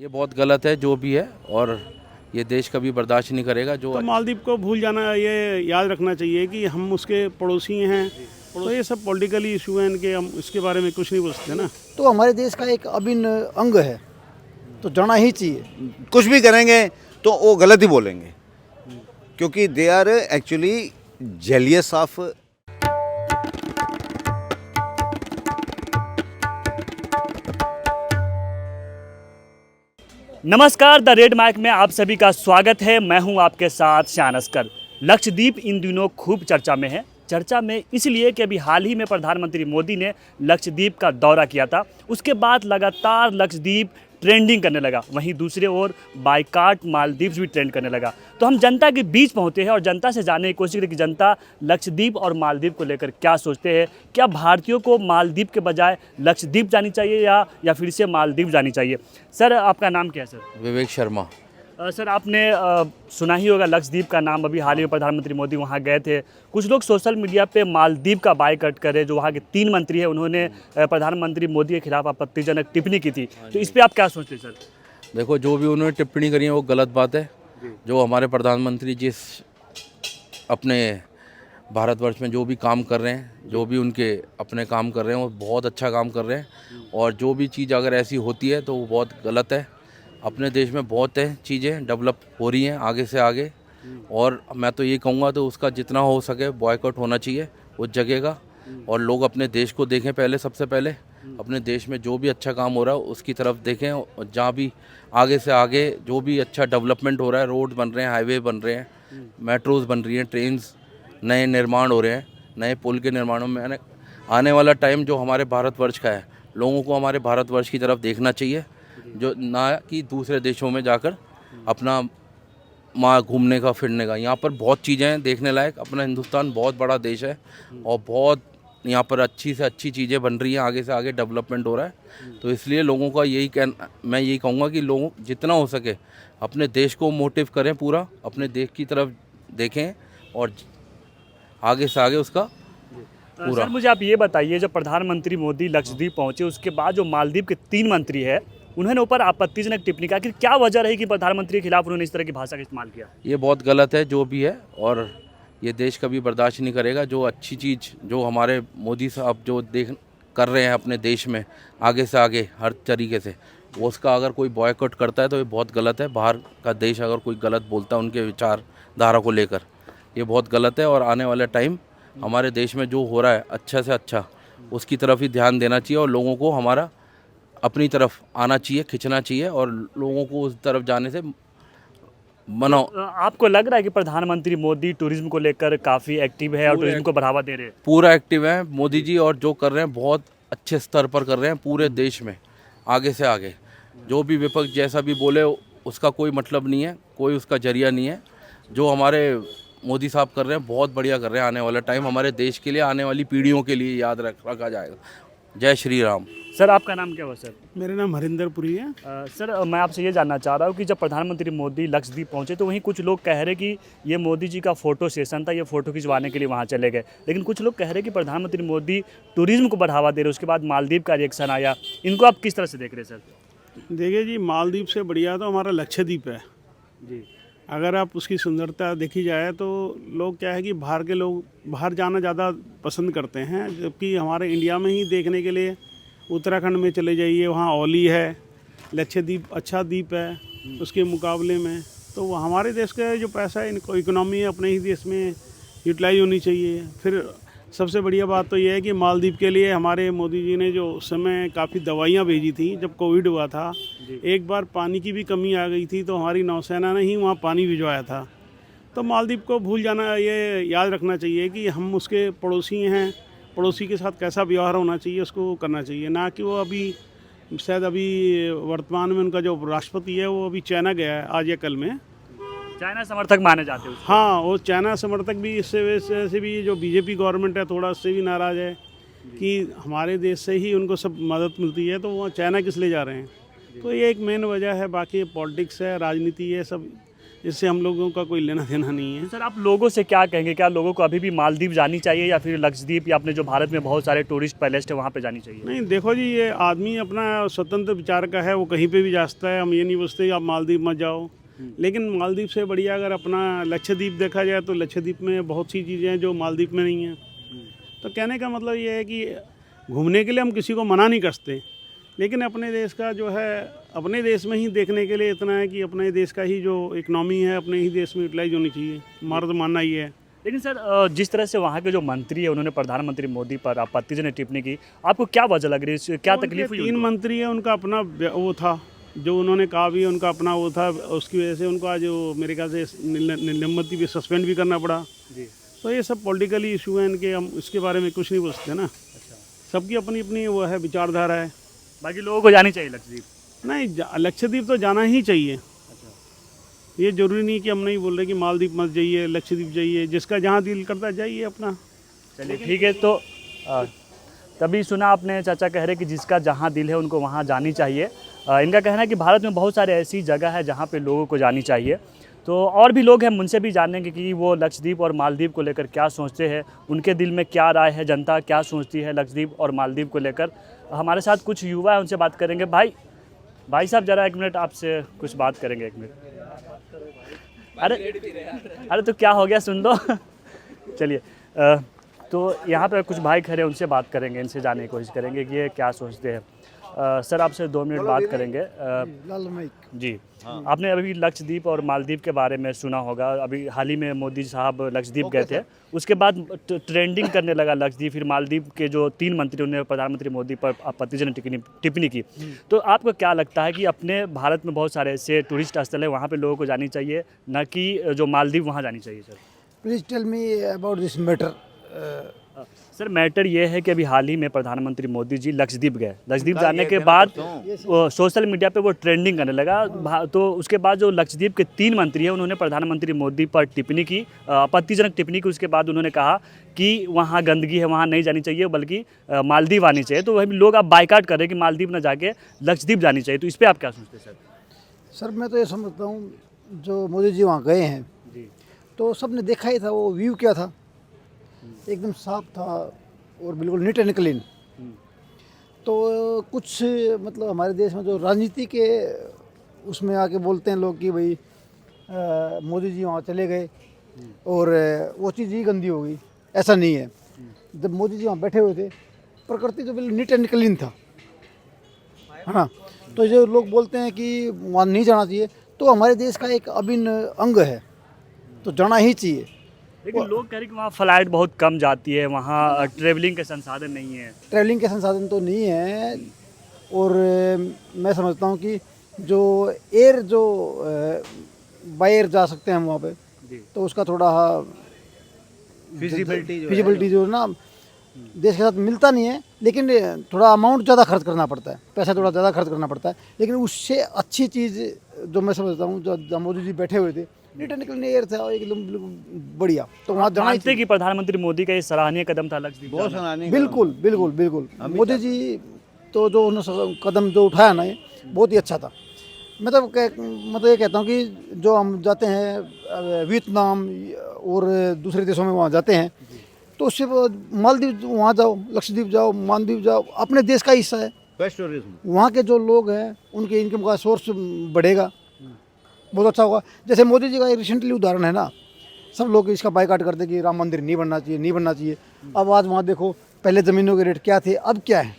ये बहुत गलत है जो भी है, और ये देश कभी बर्दाश्त नहीं करेगा। जो तो मालदीव को भूल जाना, ये याद रखना चाहिए कि हम उसके पड़ोसी हैं। तो ये सब पॉलिटिकली इशू हैं इनके, हम इसके बारे में कुछ नहीं बोल सकते ना। तो हमारे देश का एक अभिन्न अंग है, तो जाना ही चाहिए। कुछ भी करेंगे तो वो गलत ही बोलेंगे, क्योंकि they are actually jealous of. नमस्कार, द रेड माइक में आप सभी का स्वागत है। मैं हूं आपके साथ शान अस्कर। लक्षद्वीप इन दिनों खूब चर्चा में है। चर्चा में इसलिए कि अभी हाल ही में प्रधानमंत्री मोदी ने लक्षद्वीप का दौरा किया था। उसके बाद लगातार लक्षद्वीप ट्रेंडिंग करने लगा, वहीं दूसरे ओर बाइकाट मालदीव्स भी ट्रेंड करने लगा। तो हम जनता के बीच पहुंचे हैं और जनता से जानने की कोशिश करें कि जनता लक्षद्वीप और मालदीव को लेकर क्या सोचते हैं। क्या भारतीयों को मालदीव के बजाय लक्षद्वीप जानी चाहिए या फिर से मालदीव जानी चाहिए। सर, आपका नाम क्या है सर? विवेक शर्मा। सर, आपने सुना ही होगा लक्षद्वीप का नाम। अभी हाल ही में प्रधानमंत्री मोदी वहाँ गए थे। कुछ लोग सोशल मीडिया पे मालदीव का बायकॉट करे, जो वहाँ के 3 मंत्री हैं, उन्होंने प्रधानमंत्री मोदी के खिलाफ आपत्तिजनक टिप्पणी की थी। तो इस पे आप क्या सोचते हैं सर? देखो, जो भी उन्होंने टिप्पणी करी है वो गलत बात है। जो हमारे प्रधानमंत्री जिस अपने भारतवर्ष में जो भी काम कर रहे हैं, जो भी उनके अपने काम कर रहे हैं, वो बहुत अच्छा काम कर रहे हैं। और जो भी चीज़ अगर ऐसी होती है तो वो बहुत गलत है। अपने देश में बहुत है चीज़ें डेवलप हो रही हैं आगे से आगे, और मैं तो ये कहूँगा तो उसका जितना हो सके बॉयकॉट होना चाहिए उस जगह का। और लोग अपने देश को देखें पहले, सबसे पहले अपने देश में जो भी अच्छा काम हो रहा है उसकी तरफ देखें। और जहाँ भी आगे से आगे जो भी अच्छा डेवलपमेंट हो रहा है, रोड बन रहे हैं, हाईवे बन रहे हैं, मेट्रोज़ बन रही हैं, ट्रेन्स नए निर्माण हो रहे हैं, नए पुल के निर्माणों में आने वाला टाइम जो हमारे भारतवर्ष का है, लोगों को हमारे भारतवर्ष की तरफ देखना चाहिए, जो ना कि दूसरे देशों में जाकर अपना घूमने का फिरने का। यहाँ पर बहुत चीज़ें हैं देखने लायक। अपना हिंदुस्तान बहुत बड़ा देश है और बहुत यहाँ पर अच्छी से अच्छी चीज़ें बन रही हैं, आगे से आगे डेवलपमेंट हो रहा है। तो इसलिए लोगों का मैं यही कहूँगा कि लोग जितना हो सके अपने देश को मोटिव करें, पूरा अपने देश की तरफ देखें और आगे से आगे उसका पूरा। सर, मुझे आप ये बताइए, जब प्रधानमंत्री मोदी लक्षद्वीप पहुंचे उसके बाद जो मालदीव के 3 मंत्री हैं, उन्होंने ऊपर आपत्तिजनक टिप्पणी की। आखिर क्या वजह रही कि प्रधानमंत्री के खिलाफ उन्होंने इस तरह की भाषा का इस्तेमाल किया? ये बहुत गलत है जो भी है, और ये देश कभी बर्दाश्त नहीं करेगा। जो अच्छी चीज़ जो हमारे मोदी साहब जो कर रहे हैं अपने देश में आगे से आगे हर तरीके से, वो उसका अगर कोई बॉयकॉट करता है तो ये बहुत गलत है। बाहर का देश अगर कोई गलत बोलता है उनके विचारधारा को लेकर, ये बहुत गलत है। और आने वाले टाइम हमारे देश में जो हो रहा है अच्छा से अच्छा, उसकी तरफ ही ध्यान देना चाहिए और लोगों को हमारा अपनी तरफ आना चाहिए, खिंचना चाहिए, और लोगों को उस तरफ जाने से मनाओ। आपको लग रहा है कि प्रधानमंत्री मोदी टूरिज्म को लेकर काफ़ी एक्टिव है और टूरिज्म को बढ़ावा दे रहे हैं? पूरा एक्टिव है मोदी जी, और जो कर रहे हैं बहुत अच्छे स्तर पर कर रहे हैं पूरे देश में आगे से आगे। जो भी विपक्ष जैसा भी बोले उसका कोई मतलब नहीं है, कोई उसका जरिया नहीं है। जो हमारे मोदी साहब कर रहे हैं बहुत बढ़िया कर रहे हैं। आने वाला टाइम हमारे देश के लिए, आने वाली पीढ़ियों के लिए याद रखा जाएगा। जय श्री राम। सर, आपका नाम क्या हुआ सर? मेरा नाम हरिंदर पुरी है। सर, मैं आपसे ये जानना चाह रहा हूँ कि जब प्रधानमंत्री मोदी लक्षद्वीप पहुंचे तो वहीं कुछ लोग कह रहे कि ये मोदी जी का फ़ोटो सेशन था, ये फ़ोटो खिंचवाने के लिए वहाँ चले गए। लेकिन कुछ लोग कह रहे कि प्रधानमंत्री मोदी टूरिज्म को बढ़ावा दे रहे। उसके बाद मालदीव का रिएक्शन आया। इनको आप किस तरह से देख रहे हैं सर? देखिए जी, मालदीव से बढ़िया तो हमारा लक्षद्वीप है जी। अगर आप उसकी सुंदरता देखी जाए तो लोग क्या है कि बाहर के लोग बाहर जाना ज़्यादा पसंद करते हैं, जबकि हमारे इंडिया में ही देखने के लिए उत्तराखंड में चले जाइए, वहाँ ओली है, लक्षद्वीप अच्छा द्वीप है उसके मुकाबले में। तो वो हमारे देश का जो पैसा है, इनको इकोनॉमी है अपने ही देश में यूटिलाइज होनी चाहिए। फिर सबसे बढ़िया बात तो ये है कि मालदीव के लिए हमारे मोदी जी ने जो उस समय काफ़ी दवाइयाँ भेजी थी जब कोविड हुआ था। एक बार पानी की भी कमी आ गई थी तो हमारी नौसेना ने ही वहाँ पानी भिजवाया था। तो मालदीव को भूल जाना, ये याद रखना चाहिए कि हम उसके पड़ोसी हैं। पड़ोसी के साथ कैसा व्यवहार होना चाहिए उसको करना चाहिए, ना कि वो अभी शायद अभी वर्तमान में उनका जो राष्ट्रपति है वो अभी चाइना गया है आज या कल में। चाइना समर्थक माने जाते हैं उसको। हाँ, वो चाइना समर्थक भी इससे वजह से भी जो बीजेपी गवर्नमेंट है थोड़ा उससे भी नाराज़ है कि हमारे देश से ही उनको सब मदद मिलती है, तो वो चाइना किस लिए जा रहे हैं। तो ये एक मेन वजह है। बाकी पॉलिटिक्स है, राजनीति है, सब इससे हम लोगों का कोई लेना देना नहीं है। सर आप लोगों से क्या कहेंगे, क्या लोगों को अभी भी मालदीव जानी चाहिए या फिर लक्षद्वीप या अपने जो भारत में बहुत सारे टूरिस्ट पैलेस है वहाँ पे जानी चाहिए? नहीं देखो जी, ये आदमी अपना स्वतंत्र विचार का है, वो कहीं पे भी जा सकता है। हम ये नहीं पूछते आप मालदीव मत जाओ, लेकिन मालदीव से बढ़िया अगर अपना लक्षद्वीप देखा जाए तो लक्षद्वीप में बहुत सी चीज़ें हैं जो मालदीव में नहीं हैं। तो कहने का मतलब ये है कि घूमने के लिए हम किसी को मना नहीं कर सकते, लेकिन अपने देश का जो है अपने देश में ही देखने के लिए इतना है कि अपने देश का ही जो इकनॉमी है अपने ही देश में यूटिलाइज होनी चाहिए। हमारा तो मानना ही है। लेकिन सर जिस तरह से वहाँ के जो मंत्री है उन्होंने प्रधानमंत्री मोदी पर आपत्तिजनक टिप्पणी की, आपको क्या वजह लग रही है, क्या तकलीफ हुई? 3 मंत्री है, उनका अपना वो था जो उन्होंने कहा भी, उनका अपना वो था, उसकी वजह से उनको आज मेरे ख्याल से निलंबित भी, सस्पेंड भी करना पड़ा जी। तो ये सब पॉलिटिकली इशू है इनके, हम इसके बारे में कुछ नहीं पूछते ना। सबकी अपनी अपनी वो है विचारधारा है। बाकी लोगों को जानी चाहिए लक्षद्वीप? नहीं, लक्षद्वीप तो जाना ही चाहिए। ये जरूरी नहीं कि हम नहीं बोल रहे कि मालदीव मत जाइए, लक्षद्वीप जाइए, जिसका जहाँ दिल करता है जाइए अपना। चलिए ठीक है। तो तभी सुना आपने, चाचा कह रहे कि जिसका जहाँ दिल है उनको वहाँ जानी चाहिए। इनका कहना है कि भारत में बहुत सारे ऐसी जगह है जहाँ पे लोगों को जानी चाहिए। तो और भी लोग हैं, उनसे भी जानेंगे कि वो लक्षद्वीप और मालदीव को लेकर क्या सोचते हैं, उनके दिल में क्या राय है, जनता क्या सोचती है लक्षद्वीप और मालदीव को लेकर। हमारे साथ कुछ युवा है, उनसे बात करेंगे। भाई साहब ज़रा 1 मिनट आपसे कुछ बात करेंगे, 1 मिनट। अरे तो क्या हो गया, सुन लो। चलिए तो यहाँ पे कुछ भाई खड़े हैं, उनसे बात करेंगे, इनसे जानने की कोशिश करेंगे कि ये क्या सोचते हैं। सर आपसे 2 मिनट बात करेंगे। लाल माइक। जी आपने अभी लक्षद्वीप और मालदीव के बारे में सुना होगा। अभी हाल ही में मोदी साहब लक्षद्वीप गए थे, उसके बाद ट्रेंडिंग करने लगा लक्षद्वीप। फिर मालदीव के जो 3 मंत्री, उन्होंने प्रधानमंत्री मोदी पर आपत्तिजनक टिप्पणी की। तो आपको क्या लगता है कि अपने भारत में बहुत सारे ऐसे टूरिस्ट स्थल है, वहाँ पे लोगों को जानी चाहिए, न कि जो मालदीव वहाँ जानी चाहिए? Sir please tell me about this matter. Sir matter ये है कि अभी हाल ही में प्रधानमंत्री मोदी जी लक्षद्वीप गए। लक्षद्वीप जाने के बाद सोशल मीडिया पे वो ट्रेंडिंग करने लगा। तो उसके बाद जो लक्षद्वीप के 3 मंत्री हैं, उन्होंने प्रधानमंत्री मोदी पर टिप्पणी की, आपत्तिजनक टिप्पणी की। उसके बाद उन्होंने कहा कि वहाँ गंदगी है, वहाँ नहीं जानी चाहिए, बल्कि मालदीव आनी चाहिए। तो वही लोग अब बाइकाट कर रहे हैं कि मालदीव न जाके लक्षद्वीप जानी चाहिए। तो इस पर आप क्या सोचते हैं? सर मैं तो ये समझता हूँ, जो मोदी जी वहाँ गए हैं जी तो सबने देखा ही था, वो व्यू क्या था, एकदम साफ था और बिल्कुल नीट एंड क्लीन। तो कुछ मतलब हमारे देश में जो राजनीति के उसमें आके बोलते हैं लोग कि भाई मोदी जी वहाँ चले गए और वो चीज़ ही गंदी हो गई, ऐसा नहीं है। जब मोदी जी वहाँ बैठे हुए थे, प्रकृति तो बिल्कुल नीट एंड क्लीन था, है ना। तो जो लोग बोलते हैं कि वहाँ नहीं जाना चाहिए, तो हमारे देश का एक अभिन्न अंग है, तो जाना ही चाहिए। लेकिन लोग कह रहे हैं कि वहाँ फ्लाइट बहुत कम जाती है, वहाँ ट्रेवलिंग के संसाधन नहीं है। ट्रैवलिंग के संसाधन तो नहीं है, और मैं समझता हूँ कि जो एयर जो बाय एयर जा सकते हैं हम वहाँ पे, तो उसका थोड़ा फिजिबिलिटी जो है ना देश के साथ मिलता नहीं है, लेकिन थोड़ा अमाउंट ज़्यादा खर्च करना पड़ता है, पैसा थोड़ा ज़्यादा खर्च करना पड़ता है। लेकिन उससे अच्छी चीज़ जो मैं समझता हूँ, जो मोदी जी बैठे हुए थे, नीट एंड क्लीन एयर था एकदम बढ़िया, तो वहाँ जाना जानते कि प्रधानमंत्री मोदी का ये सराहनीय कदम था लक्षद्वीप बहुत जाना। सराहनीय बिल्कुल बिल्कुल बिल्कुल। मोदी जी तो जो उन्होंने कदम जो उठाया ना, ये बहुत ही अच्छा था। मतलब ये कहता हूँ कि जो हम जाते हैं वियतनाम और दूसरे देशों में वहाँ जाते हैं, तो उससे मालदीव वहाँ जाओ, लक्षद्वीप जाओ, मालदीव जाओ, अपने देश का हिस्सा है। Best tourism. वहाँ के जो लोग हैं उनके इनकम का सोर्स बढ़ेगा, बहुत अच्छा होगा। जैसे मोदी जी का एक रिसेंटली उदाहरण है ना, सब लोग इसका बायकॉट करते कि राम मंदिर नहीं बनना चाहिए, नहीं बनना चाहिए। अब आज वहाँ देखो, पहले ज़मीनों के रेट क्या थे, अब क्या है।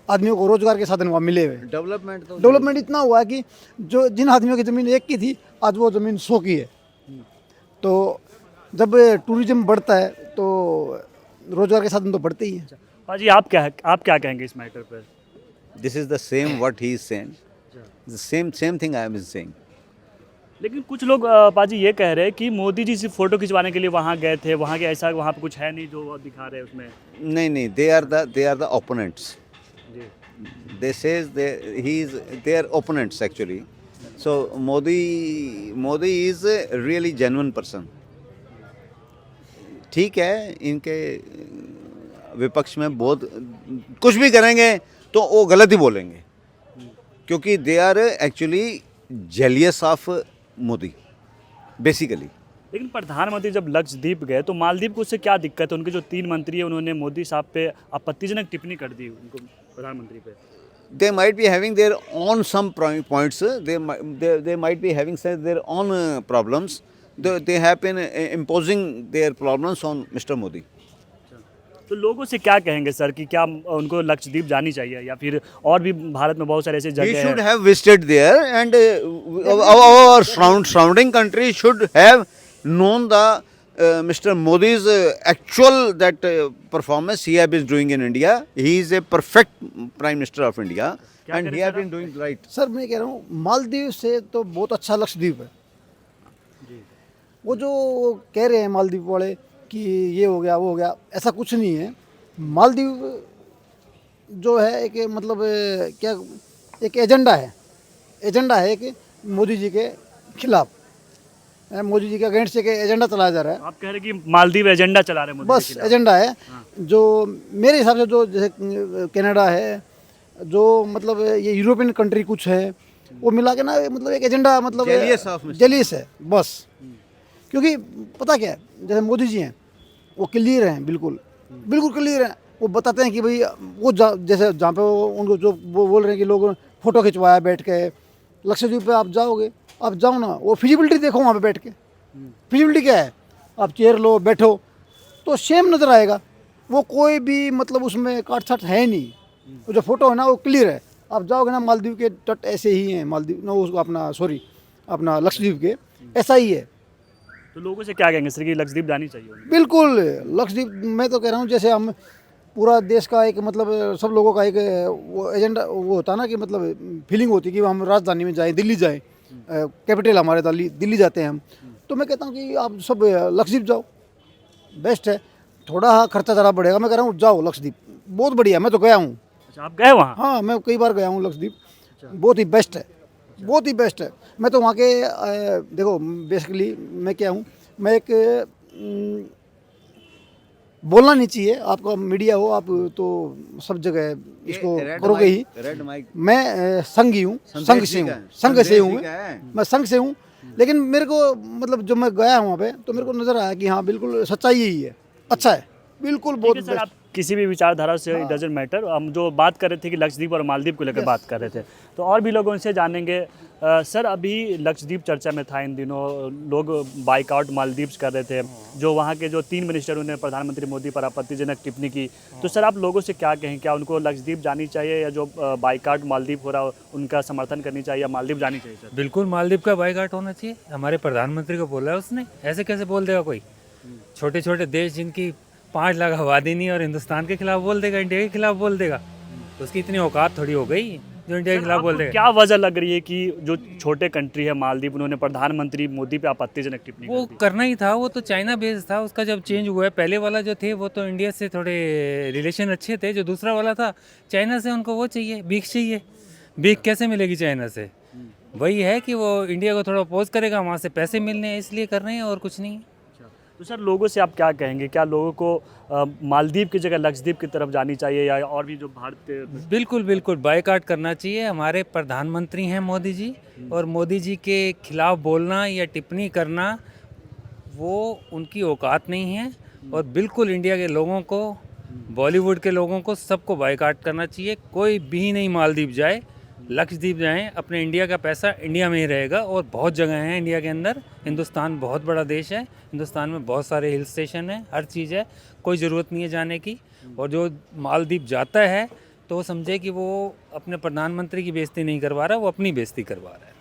आदमियों को रोजगार के साधन वहाँ मिले हुए। डेवलपमेंट इतना हुआ है कि जो जिन आदमियों की ज़मीन 1 की थी, आज वो ज़मीन 100 की है। तो जब टूरिज्म बढ़ता है तो रोजगार के साधन तो बढ़ते ही हैं। पाजी आप क्या कहेंगे इस मैटर पर? This is the same what he is saying. The same thing I am saying. लेकिन कुछ लोग पाजी ये कह रहे हैं कि मोदी जी सिर्फ फोटो खिंचवाने के लिए वहाँ गए थे, वहाँ के ऐसा वहाँ पे कुछ है नहीं जो वो दिखा रहे हैं उसमें। नहीं, they are the opponents. They says they are opponents actually. So Modi is a really genuine person. ठीक है, इनके विपक्ष में बहुत कुछ भी करेंगे तो वो गलत ही बोलेंगे, क्योंकि they are actually jealous of Modi. basically. लेकिन प्रधानमंत्री जब लक्षद्वीप गए तो मालदीव को उससे क्या दिक्कत है? उनके जो 3 मंत्री हैं उन्होंने मोदी साहब पे आपत्तिजनक टिप्पणी कर दी उनको, प्रधानमंत्री पे। They might be having their own some points. They might be having their own problems. They have been imposing their problems on Mr. Modi. तो लोगों से क्या कहेंगे सर कि क्या उनको लक्षद्वीप जानी चाहिए या फिर और भी भारत में बहुत सारे ऐसे He जगह should हैं? have visited there, and our surrounding country should have known the Mr. Modi's actual performance he has been doing in India. He is a perfect Prime Minister of India, क्या and करें he has sir been doing right. Sir मैं कह रहा हूँ मालदीव से तो बहुत अच्छा लक्षद्वीप है। वो जो कह रहे हैं मालदीव वाले कि ये हो गया वो हो गया, ऐसा कुछ नहीं है। मालदीव जो है एक मतलब क्या एक एजेंडा है कि मोदी जी के खिलाफ, मोदी जी के अगेंस्ट एक एजेंडा चलाया जा रहा है। आप कह रहे हैं कि मालदीव एजेंडा चला रहे हैं मोदी बस के खिलाफ। एजेंडा है जो मेरे हिसाब से जो जैसे कनाडा है, जो मतलब ये यूरोपियन कंट्री कुछ है, वो मिला के ना मतलब एक एजेंडा मतलब जेलियस है बस। क्योंकि पता क्या है, जैसे मोदी जी हैं वो क्लियर हैं, बिल्कुल क्लियर हैं। वो बताते हैं कि भाई वो जैसे जहाँ पे उनको जो वो बोल रहे हैं कि लोग फ़ोटो खिंचवाया बैठ के, लक्षद्वीप पे आप जाओगे, आप जाओ ना, वो फिजिबिलिटी देखो वहाँ पे बैठ के। फिजिबिलिटी क्या है, आप चेयर लो बैठो तो सेम नज़र आएगा। वो कोई भी मतलब उसमें काट छाट है नहीं। वो जो फोटो है ना वो क्लियर है। आप जाओगे ना मालदीव के तट ऐसे ही हैं, मालदीव ना उसको अपना लक्षद्वीप के ऐसा ही है। तो लोगों से क्या कहेंगे सर कि लक्षद्वीप जानी चाहिए उन्हें? बिल्कुल लक्षद्वीप, मैं तो कह रहा हूँ जैसे हम पूरा देश का एक मतलब सब लोगों का एक वो एजेंडा वो होता है ना कि मतलब फीलिंग होती है कि हम राजधानी में जाएं, दिल्ली जाएं, कैपिटल हमारे दिल्ली जाते हैं हम। तो मैं कहता हूँ कि आप सब लक्षद्वीप जाओ, बेस्ट है। थोड़ा खर्चा ज़रा बढ़ेगा, मैं कह रहा हूँ जाओ लक्षद्वीप, बहुत बढ़िया। मैं तो गया हूँ। अच्छा, आप गए वहाँ? हाँ, मैं कई बार गया हूँ लक्षद्वीप, बहुत ही बेस्ट है, बहुत ही बेस्ट है। मैं तो वहाँ के देखो बेसिकली मैं क्या हूँ, मैं एक बोलना नहीं चाहिए, आपका मीडिया हो आप तो सब जगह इसको करोगे ही। मैं संघी हूँ, संघ से हूँ मैं संघ से हूँ। लेकिन मेरे को मतलब जब मैं गया वहाँ पे तो मेरे को नज़र आया कि हाँ बिल्कुल सच्चाई यही है, अच्छा है, बिल्कुल बहुत सर आप किसी भी विचारधारा से इट डजेंट मैटर। हम जो बात कर रहे थे कि लक्षद्वीप और मालदीव को लेकर बात कर रहे थे, तो और भी लोगों से जानेंगे। सर अभी लक्षद्वीप चर्चा में था, इन दिनों लोग बाइकआउट मालदीव्स कर रहे थे, जो वहाँ के जो 3 मिनिस्टर उन्होंने प्रधानमंत्री मोदी पर आपत्तिजनक टिप्पणी की। तो सर आप लोगों से क्या कहें, क्या उनको लक्षद्वीप जानी चाहिए या जो बाइकआउट मालदीव हो रहा है उनका समर्थन करनी चाहिए या मालदीव जानी चाहिए? सर बिल्कुल मालदीव का बाइकआउट होना चाहिए। हमारे प्रधानमंत्री को बोला है उसने, ऐसे कैसे बोल देगा कोई? छोटे छोटे देश जिनकी 5 लाख आबादी नहीं और हिंदुस्तान के खिलाफ बोल देगा, इंडिया के खिलाफ बोल देगा? उसकी इतनी औकात थोड़ी हो गई जो इंडिया के खिलाफ बोल देगा। क्या वजह लग रही है कि जो छोटे कंट्री है मालदीव, उन्होंने प्रधानमंत्री मोदी पे आपत्तिजनक टिप्पणी वो कर दी? करना ही था, वो तो चाइना बेस्ड था। उसका जब चेंज हुआ है, पहले वाला जो थे वो तो इंडिया से थोड़े रिलेशन अच्छे थे, जो दूसरा वाला था चाइना से उनको वो चाहिए, भीख चाहिए। भीख कैसे मिलेगी चाइना से? वही है कि वो इंडिया को थोड़ा अपोज करेगा, वहाँ से पैसे मिलने हैं इसलिए कर रहे हैं और कुछ नहीं। तो सर लोगों से आप क्या कहेंगे, क्या लोगों को मालदीव की जगह लक्षद्वीप की तरफ जानी चाहिए या और भी जो भारत? बिल्कुल बायकॉट करना चाहिए। हमारे प्रधानमंत्री हैं मोदी जी, और मोदी जी के खिलाफ बोलना या टिप्पणी करना वो उनकी औकात नहीं है। और बिल्कुल इंडिया के लोगों को, बॉलीवुड के लोगों को, सबको बायकॉट करना चाहिए। कोई भी नहीं मालदीव जाए, लक्षद्वीप जाएं। अपने इंडिया का पैसा इंडिया में ही रहेगा, और बहुत जगह हैं इंडिया के अंदर। हिंदुस्तान बहुत बड़ा देश है, हिंदुस्तान में बहुत सारे हिल स्टेशन हैं, हर चीज़ है, कोई ज़रूरत नहीं है जाने की। और जो मालदीव जाता है तो वो समझे कि वो अपने प्रधानमंत्री की बेइज्जती नहीं करवा रहा, वो अपनी बेइज्जती करवा रहा है।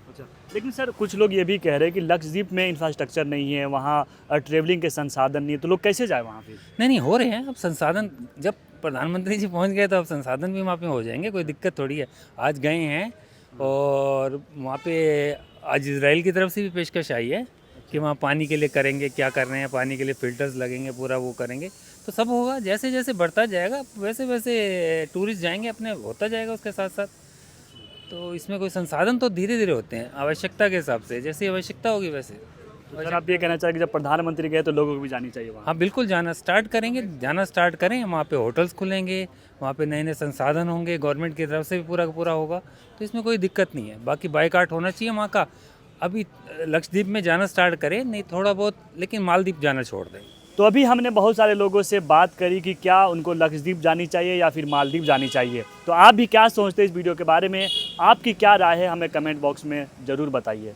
अच्छा, लेकिन सर कुछ लोग ये भी कह रहे हैं कि लक्षद्वीप में इंफ्रास्ट्रक्चर नहीं है, वहाँ ट्रेवलिंग के संसाधन नहीं है, तो लोग कैसे जाए वहाँ पे? नहीं हो रहे हैं अब संसाधन। जब प्रधानमंत्री जी पहुंच गए तो अब संसाधन भी वहाँ पे हो जाएंगे, कोई दिक्कत थोड़ी है। आज गए हैं और वहाँ पे आज इजराइल की तरफ से भी पेशकश आई है कि वहाँ पानी के लिए करेंगे, क्या कर रहे हैं, पानी के लिए फ़िल्टर्स लगेंगे, पूरा वो करेंगे। तो सब होगा, जैसे जैसे बढ़ता जाएगा वैसे वैसे टूरिस्ट जाएंगे, अपने होता जाएगा उसके साथ साथ। तो इसमें कोई संसाधन तो धीरे धीरे होते हैं, आवश्यकता के हिसाब से, जैसी आवश्यकता होगी वैसे। सर आप ये कहना चाहेंगे जब प्रधानमंत्री गए तो लोगों को भी जानी चाहिए वहाँ? हाँ बिल्कुल, जाना स्टार्ट करें। वहाँ पे होटल्स खुलेंगे, वहाँ पे नए नए संसाधन होंगे, गवर्नमेंट की तरफ से भी पूरा का पूरा होगा, तो इसमें कोई दिक्कत नहीं है। बाकी बायकॉट होना चाहिए वहाँ का। अभी लक्षद्वीप में जाना स्टार्ट करें, नहीं थोड़ा बहुत, लेकिन मालदीव जाना छोड़ दें। तो अभी हमने बहुत सारे लोगों से बात करी कि क्या उनको लक्षद्वीप जानी चाहिए या फिर मालदीव जानी चाहिए। तो आप भी क्या सोचते हैं इस वीडियो के बारे में, आपकी क्या राय है, हमें कमेंट बॉक्स में ज़रूर बताइए।